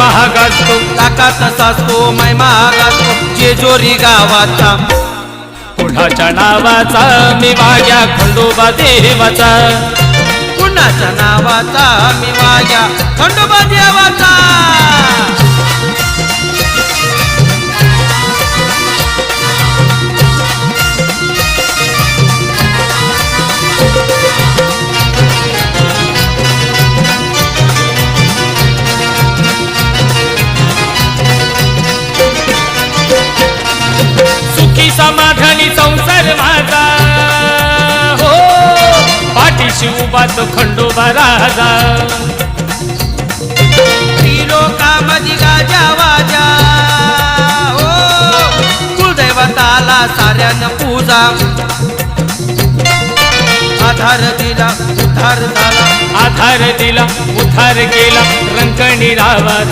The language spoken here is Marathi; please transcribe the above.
महाग असतो, ताकात साचतो मै महाग असतो जेजोरी गावाचा. कुणाच्या नावाचा मी वाग्या खंडोबा देवाचा, कुणाच्या नावाचा मी वाग्या खंडोबा देवाचा. सुखी समाधानी संसार माझा, हो पाठीशी उभा तो खंडोबा राजा. त्रिलोकामधी गाजा वाजा, हो कुलदैवताला साऱ्यानं पूजा. आधार दिला उद्धार झाला, आधार दिला उद्धार केला रंकणी रावा